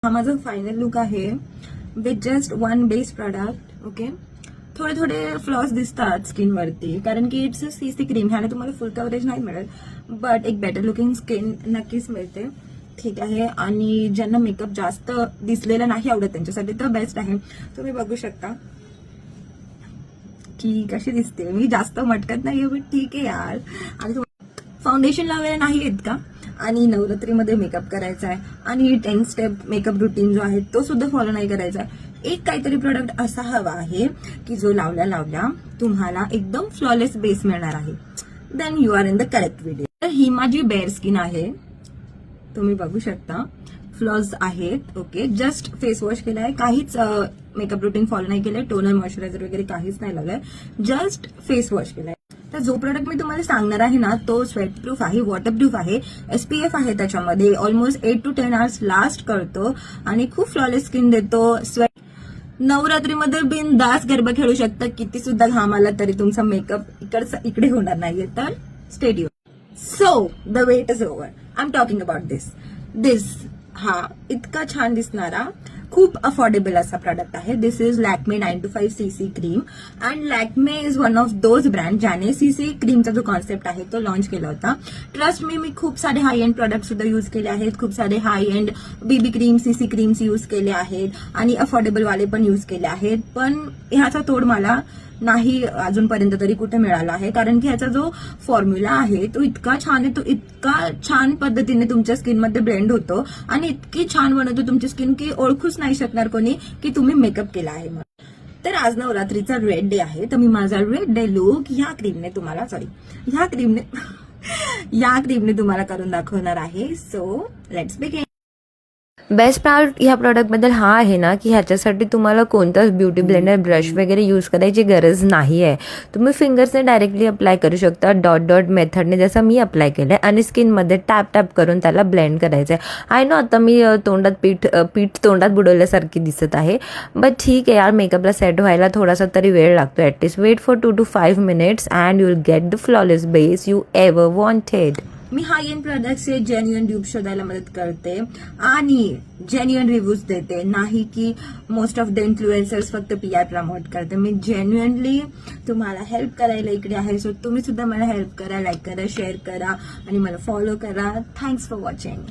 हा माझा final look आहे with just one base product. Okay, थोडे थोडे फ्लॉस दिसतात स्किनवरती कारण की इट्स अ सीसी क्रीम. ह्याने तुम्हाला फुल कव्हरेज नाही मिळेल, बट एक बेटर लुकिंग स्किन नक्कीच मिळते. ठीक आहे, आणि ज्यांना मेकअप जास्त दिसलेला नाही आवडत त्यांच्यासाठी तर बेस्ट आहे. तुम्ही बघू शकता की कशी दिसते. मी जास्त मटकत नाहीये, बट ठीक आहे यार. आणि फाउंडेशन लावायला नाही येत का, आणि नवरात्रीमध्ये मेकअप करायचा आहे, आणि 10 स्टेप मेकअप रुटीन जो आहे तो सुद्धा फॉलो नाही करायचा आहे. एक काहीतरी प्रोडक्ट असा हवा आहे की जो लावल्या लावल्या तुम्हाला एकदम फ्लॉलेस बेस मिळणार आहे. Then you are in the correct video. तर ही माझी बेअर स्किन आहे, तुम्ही बघू शकता. फ्लॉज आहेत. ओके, जस्ट फेस वॉश केलाय, काहीच मेकअप रुटीन फॉलो नाही केलंय, टोनर मॉइश्चरायझर वगैरे काहीच नाही लावलंय, जस्ट फेस वॉश केलाय. तर जो प्रोडक्ट मी तुम्हाला सांगणार आहे ना तो स्वेट प्रूफ आहे, वॉटरप्रूफ आहे, SPF आहे त्याच्यामध्ये, ऑलमोस्ट 8 to 10 hours लास्ट करतो आणि खूप फ्लॉलेस स्किन देतो. स्वेट नवरात्रीमध्ये बिनदास गरबा खेळू शकता, किती सुद्धा घाम आला तरी तुमचा मेकअप इकडे होणार नाहीये. तर stay tuned. So the wait is over. I am talking about this. हा इतका छान दिसणारा खूप अफोर्डेबल असा प्रोडक्ट आहे. This is Lakme 925 CC cream, and Lakme is one of those brand ज्याने CC क्रीमचा जो कॉन्सेप्ट आहे तो लॉन्च केला होता. ट्रस्ट मी खूप सारे हाय एंड प्रोडक्ट सुद्धा यूज केले आहेत, खूप सारे high end BB cream CC creams use केले आहेत, आणि अफोर्डेबल वाले पण यूज केले आहेत. पण ह्याचा तोड मला नाही अजूनपर्यंत तरी कुठे मिळाला आहे, कारण की ह्याचा जो फॉर्म्युला आहे तो इतका छान आहे, तो इतका छान पद्धतीने तुमच्या स्किनमध्ये ब्लेंड होतो आणि इतकी छान बनवतो तुमची स्किन की ओळखूच नाही शकणार कोणी की तुम्ही मेकअप केला आहे. तर आज नवरात्रीचा रेड डे आहे, तर मी माझा रेड डे लुक ह्या क्रीमने तुम्हाला करून दाखवणार आहे. So let's begin. Best part ह्या प्रॉडक्टबद्दल हा आहे ना की ह्याच्यासाठी तुम्हाला कोणताच ब्युटी ब्लेंडर ब्रश वगैरे यूज करायची गरज नाही आहे. तुम्ही फिंगर्सने डायरेक्टली अप्लाय करू शकता, डॉट डॉट मेथडने जसं मी अप्लाय केलं आहे, आणि स्किनमध्ये टॅप टॅप करून त्याला ब्लेंड करायचं आहे. आय नो आता मी पीठ तोंडात बुडवल्यासारखी दिसत आहे, बट ठीक आहे यार, मेकअपला सेट व्हायला थोडासा तरी वेळ लागतो. At least wait for 2 to 5 minutes and you will get the flawless base you ever wanted. मी हाय एंड प्रोडक्ट्सचे जेन्युइन ड्यूब शोधायला मदत करते आणि जेन्युइन रिव्ह्यूज देते, नाही की मोस्ट ऑफ द इन्फ्लुएन्सर्स फक्त PR प्रमोट करते. मी जेन्युइनली तुम्हाला हेल्प करायला इकडे आहे. सो तुम्ही सुद्धा मला हेल्प करा, लाईक करा, शेअर करा आणि मला फॉलो करा. Thanks for watching.